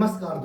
नमस्कार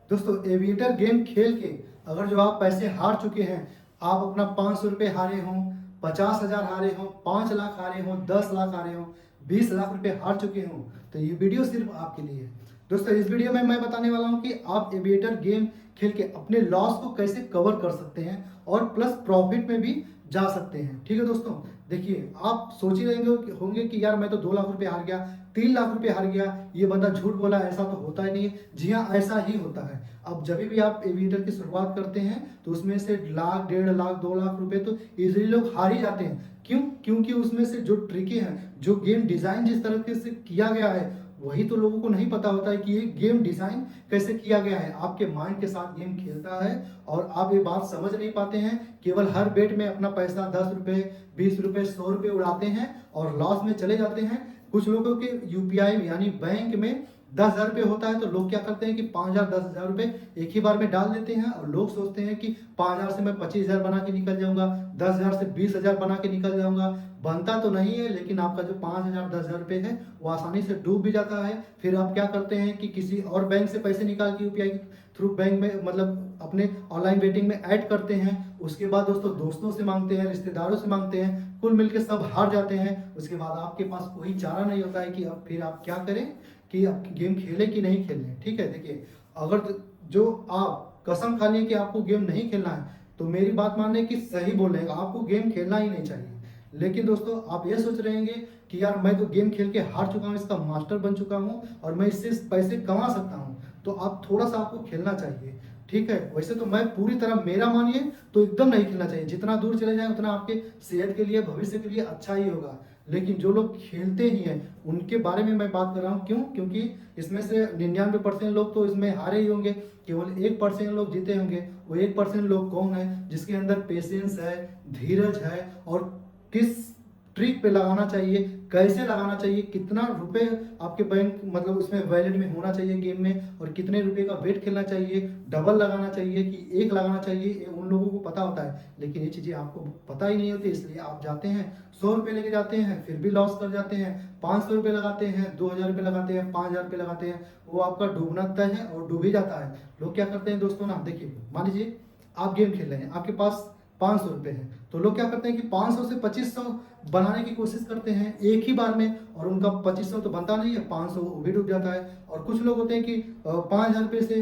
दोस्तों aviator game खेल के अगर जो आप पैसे हार चुके हैं, आप अपना 500 रुपये हारे हों, 50,000 हारे हों, 5 लाख हारे हों, 10 लाख हारे हों, 20 लाख रुपए हार चुके हों, तो ये वीडियो सिर्फ आपके लिए है। दोस्तों इस वीडियो में मैं बताने वाला हूं कि आप एविएटर गेम खेल के अपने लॉस को कैसे कवर कर सकते हैं और प्लस प्रॉफिट में भी जा सकते हैं। ठीक है दोस्तों, देखिए आप सोच ही रहेंगे होंगे कि यार मैं तो 2 लाख रुपए हार गया, 3 लाख रुपए हार गया, ये बंदा झूठ बोला, ऐसा तो होता ही नहीं है। जी हाँ, ऐसा ही होता है। अब जब भी आप एविएटर की शुरुआत करते हैं तो उसमें से लाख, 1.5 लाख, 2 लाख रुपए तो इजीली लोग हार ही जाते हैं। क्यों? क्योंकि उसमें से जो ट्रिकी हैं, जो गेम डिजाइन जिस तरीके से किया गया है, वही तो लोगों को नहीं पता होता है कि ये गेम डिजाइन कैसे किया गया है। आपके माइंड के साथ गेम खेलता है और आप ये बात समझ नहीं पाते हैं। केवल हर बेट में अपना पैसा 10 रुपए, 20 रुपए, 100 रुपए उड़ाते हैं और लॉस में चले जाते हैं। कुछ लोगों के यूपीआई यानी बैंक में 10,000 रुपये होता है तो लोग क्या करते हैं कि 5,000, 10,000 रुपये एक ही बार में डाल देते हैं और लोग सोचते हैं कि 5,000 से मैं 25,000 बना के निकल जाऊंगा, 10,000 से 20,000 बना के निकल जाऊंगा। बनता तो नहीं है, लेकिन आपका जो 5,000, 10,000 रुपये है वो आसानी से डूब भी जाता है। फिर आप क्या करते हैं कि किसी और बैंक से पैसे निकाल के यूपीआई के थ्रू बैंक में मतलब अपने ऑनलाइन बेटिंग में ऐड करते हैं। उसके बाद दोस्तों से मांगते हैं, रिश्तेदारों से मांगते हैं, कुल मिलकर सब हार जाते हैं। उसके बाद आपके पास कोई चारा नहीं होता है कि अब फिर आप क्या करें कि आप गेम खेलें कि नहीं खेलें। ठीक है, देखिए अगर जो आप कसम खा लिए कि आपको गेम नहीं खेलना है तो मेरी बात मानने की सही बोल रहे हैं, आपको गेम खेलना ही नहीं चाहिए। लेकिन दोस्तों आप ये सोच रहे होंगे कि यार मैं तो गेम खेल के हार चुका हूँ, इसका मास्टर बन चुका हूँ और मैं इससे पैसे कमा सकता हूँ, तो आप थोड़ा सा आपको खेलना चाहिए। ठीक है, वैसे तो मैं पूरी तरह, मेरा मानिए तो एकदम नहीं खेलना चाहिए। जितना दूर चले जाए उतना आपके सेहत के लिए, भविष्य के लिए अच्छा ही होगा। लेकिन जो लोग खेलते ही हैं उनके बारे में मैं बात कर रहा हूँ। क्यों? क्योंकि इसमें से 99% लोग तो इसमें हारे ही होंगे, केवल 1% लोग जीते होंगे। वो 1% लोग कौन है? जिसके अंदर पेशेंस है, धीरज है और किस ट्रिक पे लगाना चाहिए, कैसे लगाना चाहिए, कितना रुपए आपके बैंक मतलब उसमें वैलेट में होना चाहिए गेम में, और कितने रुपए का बेट खेलना चाहिए, डबल लगाना चाहिए कि एक लगाना चाहिए, ये उन लोगों को पता होता है। लेकिन ये चीज़ें आपको पता ही नहीं होती, इसलिए आप जाते हैं 100 रुपये लेके जाते हैं, फिर भी लॉस कर जाते हैं। 500 रुपये लगाते हैं, 2,000 रुपये लगाते हैं, 5,000 रुपये लगाते हैं, वो आपका डूबना तय है और डूब ही जाता है। लोग क्या करते हैं दोस्तों ना, देखिए मान लीजिए आप गेम खेल रहे हैं, आपके पास 500 रुपये है, तो लोग क्या करते हैं कि 500 से 2500 बनाने की कोशिश करते हैं एक ही बार में, और उनका 2500 तो बनता नहीं है, 500 वो भी डूब जाता है। और कुछ लोग होते हैं कि 5,000 रुपये से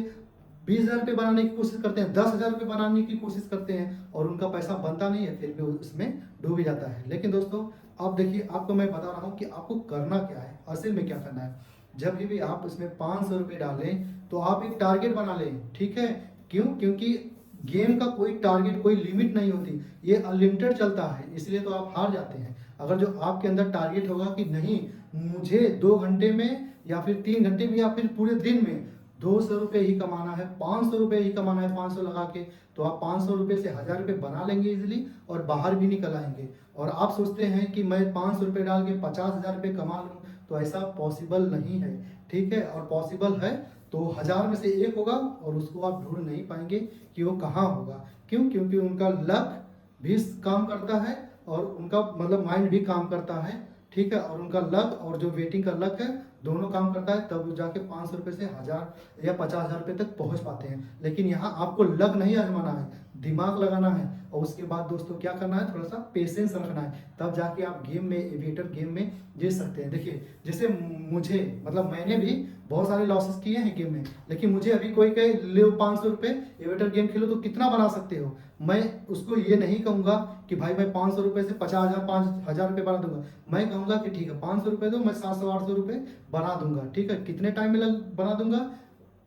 20,000 रुपये बनाने की कोशिश करते हैं, 10,000 रुपये बनाने की कोशिश करते हैं और उनका पैसा बनता नहीं है, फिर भी उसमें डूब ही जाता है। लेकिन दोस्तों अब देखिए, आपको मैं बता रहा हूँ कि आपको करना क्या है, असल में क्या करना है। जब भी आप उसमें 500 रुपये डालें तो आप एक टारगेट बना लें। ठीक है, क्यों? क्योंकि गेम का कोई टारगेट, कोई लिमिट नहीं होती, ये अनलिमिटेड चलता है, इसलिए तो आप हार जाते हैं। अगर जो आपके अंदर टारगेट होगा कि नहीं, मुझे 2 घंटे में या फिर 3 घंटे में या फिर पूरे दिन में 200 रुपये ही कमाना है, 500 रुपये ही कमाना है, 500 लगा के, तो आप 500 रुपये से 1,000 रुपये बना लेंगे इजिली और बाहर भी निकल आएंगे। और आप सोचते हैं कि मैं 500 रुपये डाल के 50,000 रुपये कमा लूँ, तो ऐसा पॉसिबल नहीं है। ठीक है, और पॉसिबल है तो 1,000 में से एक होगा और उसको आप ढूंढ नहीं पाएंगे कि वो कहाँ होगा। क्यों? क्योंकि उनका लक भी काम करता है और उनका मतलब माइंड भी काम करता है। ठीक है, और उनका लक और जो वेटिंग का लक है, दोनों काम करता है, तब वो जाके 500 रुपये से 1,000 या 50,000 रुपये तक पहुंच पाते हैं। लेकिन यहाँ आपको लक नहीं आजमाना है, दिमाग लगाना है, और उसके बाद दोस्तों क्या करना है, थोड़ा सा पेशेंस रखना है, तब जाके आप गेम में, एविएटर गेम में जीत सकते हैं। देखिए जैसे मुझे मतलब मैंने भी बहुत सारे लॉसेस किए हैं गेम में, लेकिन मुझे अभी कोई कहे ले 500 रुपये एविएटर गेम खेलो तो कितना बना सकते हो, मैं उसको ये नहीं कहूँगा कि भाई मैं 500 रुपये से 50,000, 5,000 रुपये बना दूंगा। मैं कहूँगा कि ठीक है 500 रुपये दो, मैं 700, 800 रुपये बना दूंगा। ठीक है, कितने टाइम में बना दूंगा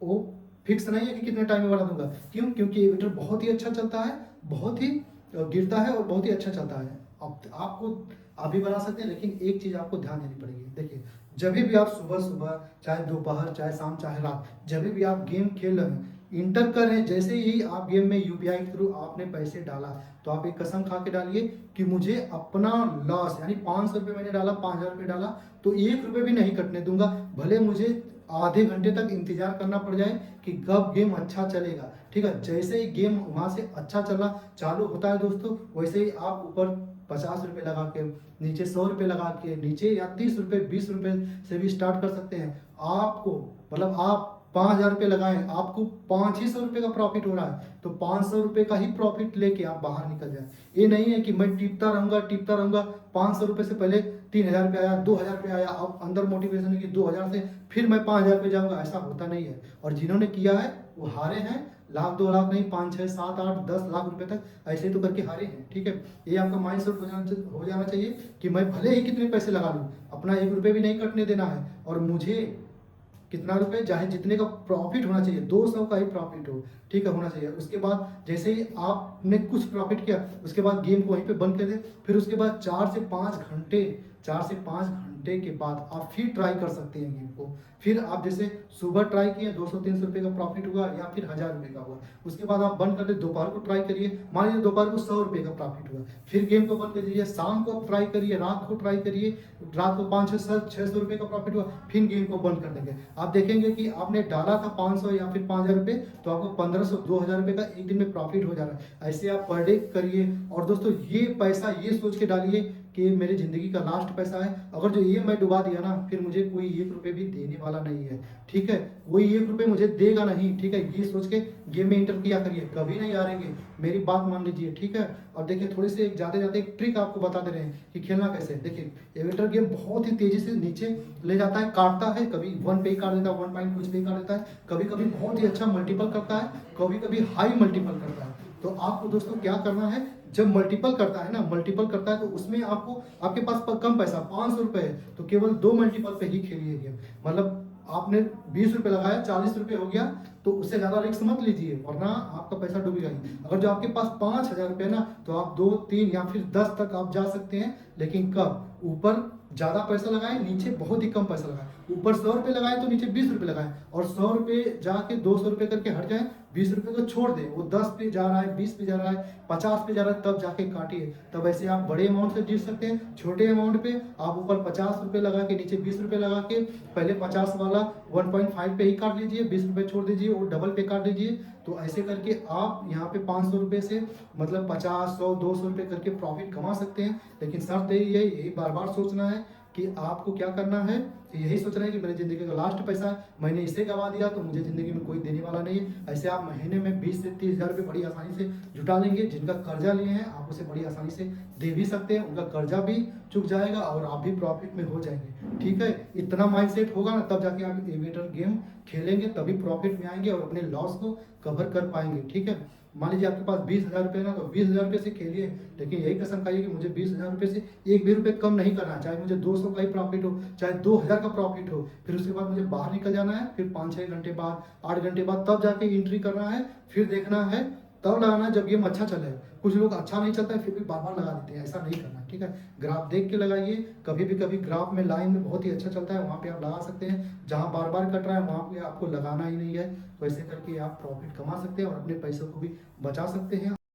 वो फिक्स नहीं है कि कितने टाइम में बना दूंगा। क्यों? क्योंकि एविएटर बहुत ही अच्छा चलता है, बहुत ही गिरता है और बहुत ही अच्छा चलता है। अब आपको आप भी बना सकते हैं, लेकिन एक चीज़ आपको ध्यान देनी पड़ेगी। देखिए जब भी आप सुबह सुबह, चाहे दोपहर, चाहे शाम, चाहे रात, जब भी आप गेम खेल रहे हैं, इंटर कर रहे हैं, जैसे ही आप गेम में यूपीआई के थ्रू आपने पैसे डाला, तो आप एक कसम खा के डालिए कि मुझे अपना लॉस यानी 500 रुपये मैंने डाला, 5,000 रुपये डाला, तो 1 रुपये भी नहीं कटने दूंगा। भले मुझे आधे घंटे तक इंतजार करना पड़ जाए कि कब गेम अच्छा चलेगा। ठीक है, जैसे ही गेम वहाँ से अच्छा चलना चालू होता है दोस्तों, वैसे ही आप ऊपर 50 रुपये लगा के, नीचे 100 रुपये लगा के, नीचे या 30 रुपये, 20 रुपये से भी स्टार्ट कर सकते हैं। आपको मतलब आप 5,000 रुपये लगाएं, आपको 500 का प्रॉफिट हो रहा है, तो 500 का ही प्रॉफिट लेके आप बाहर निकल जाए। ये नहीं है कि मैं टिपता रहूंगा 500 से पहले 3,000 रुपये आया, 2,000 रुपये आया, अब अंदर मोटिवेशन है कि 2,000 से फिर मैं 5,000 पे जाऊंगा, ऐसा होता नहीं है। और जिन्होंने किया है वो हारे हैं, लाख 2 लाख नहीं, 5 6 7 8 10 लाख रुपए तक ऐसे तो करके हारे हैं। ठीक है, ये आपका माइंड सेट हो जाना चाहिए कि मैं भले ही कितने पैसे लगा लूँ, अपना 1 रुपये भी नहीं कटने देना है, और मुझे कितना रुपए चाहे जितने का प्रॉफिट होना चाहिए, 200 का ही प्रॉफिट हो, ठीक है, होना चाहिए। उसके बाद जैसे ही आपने कुछ प्रॉफिट किया, उसके बाद गेम को वहीं पे बंद कर दे, फिर उसके बाद 4 से 5 घंटे के बाद आप फिर ट्राई कर सकते हैं गेम को। फिर आप जैसे सुबह ट्राई किए 200-300 रुपये का प्रॉफिट हुआ, या फिर 1,000 रुपये का हुआ, उसके बाद आप बंद कर दे, दोपहर को ट्राई करिए, मान लीजिए दोपहर को 100 रुपये का प्रॉफिट हुआ, फिर गेम को बंद कर दीजिए, शाम को आप ट्राई करिए, रात को ट्राई करिए, रात को 500-600 रुपये का प्रॉफिट हुआ, फिर गेम को बंद कर देंगे। आप देखेंगे कि आपने डाला था 500 या फिर 5,000 रुपये, तो आपको 1,500-2,000 रुपये का एक दिन में प्रॉफिट हो जा रहा है। ऐसे आप पर डे करिए। और दोस्तों ये पैसा ये सोच के डालिए कि मेरी ज़िंदगी का लास्ट पैसा है, अगर जो ये मैं डुबा दिया ना, फिर मुझे कोई 1 रुपये भी देने वाला नहीं है। ठीक है, कोई 1 रुपये मुझे देगा नहीं। ठीक है, ये सोच के गेम में एंटर किया करिए, कभी नहीं हारेंगे, मेरी बात मान लीजिए। ठीक है, और देखिए थोड़ी सी जाते जाते एक ट्रिक आपको बता दे रहे हैं कि खेलना कैसे है। देखिए एविएटर गेम बहुत ही तेजी से नीचे ले जाता है, काटता है, कभी 1 पे ही काट देता है, 1 पॉइंट कुछ पे ही काट देता है, कभी कभी बहुत ही अच्छा मल्टीपल करता है, कभी कभी हाई मल्टीपल करता है। तो आपको दोस्तों क्या करना है, जब मल्टीपल करता है ना, मल्टीपल करता है तो उसमें आपको, आपके पास कम पैसा 500 रुपये है, तो केवल 2 मल्टीपल पे ही खेलिए गेम। मतलब आपने 20 रुपये लगाया, 40 रुपये हो गया, तो उससे ज़्यादा रिस्क मत लीजिए, वरना आपका पैसा डूबेगा ही। अगर जो आपके पास 5,000 रुपये ना, तो आप 2 3 या फिर 10 तक आप जा सकते हैं, लेकिन कब, ऊपर ज़्यादा पैसा लगाएं, नीचे बहुत ही कम पैसा लगाएं। ऊपर 100 रुपये लगाएं तो नीचे 20 रुपये लगाएं, और 100 रुपये जाके 200 रुपये करके हट जाए, 20 रुपये को छोड़ दें, वो 10 पे जा रहा है, 20 पे जा रहा है, 50 पे जा रहा है, तब जाके काटिए। तब ऐसे आप बड़े अमाउंट से जीत सकते हैं। छोटे अमाउंट पे आप ऊपर 50 रुपये लगा के, नीचे 20 रुपये लगा के, पहले 50 वाला 1.5 पे ही काट लीजिए, 20 रुपये छोड़ दीजिए और डबल पे काट लीजिए। तो ऐसे करके आप यहाँ पे 500 रुपये से मतलब 50, 100, 200 रुपये करके प्रॉफिट कमा सकते हैं। लेकिन शर्त यही बार बार सोचना है कि आपको क्या करना है, यही सोचना है कि मेरी ज़िंदगी का लास्ट पैसा है, मैंने इसे गवा दिया तो मुझे ज़िंदगी में कोई देने वाला नहीं है। ऐसे आप महीने में 20 से 30 हज़ार रुपये बड़ी आसानी से जुटा लेंगे। जिनका कर्जा लिए हैं आप उसे बड़ी आसानी से दे भी सकते हैं, उनका कर्जा भी चुक जाएगा और आप भी प्रॉफिट में हो जाएंगे। ठीक है, इतना माइंड सेट होगा ना, तब जाके आप एविएटर गेम खेलेंगे, तभी प्रॉफिट में आएंगे और अपने लॉस को कवर कर पाएंगे। ठीक है, मान लीजिए आपके पास 20,000 रुपये ना, तो 20,000 रुपये से खेलिए, लेकिन यही कसम खाइए कि मुझे 20,000 रुपये से 1 भी रुपये कम नहीं करना है, चाहे मुझे 200 का ही प्रॉफिट हो, चाहे 2,000 का प्रॉफिट हो। फिर उसके बाद मुझे बाहर निकल जाना है, फिर 5-6 घंटे बाद, 8 घंटे बाद, तब जाके एंट्री करना है, फिर देखना है, तब लगाना है जब गेम अच्छा चले। कुछ लोग अच्छा नहीं चलता है फिर भी बार बार लगा देते हैं, ऐसा नहीं करना। ठीक है, ग्राफ देख के लगाइए। कभी भी ग्राफ में लाइन में बहुत ही अच्छा चलता है, वहाँ पे आप लगा सकते हैं। जहाँ बार बार कट रहा है वहाँ पे आपको लगाना ही नहीं है। तो ऐसे करके आप प्रॉफिट कमा सकते हैं और अपने पैसों को भी बचा सकते हैं।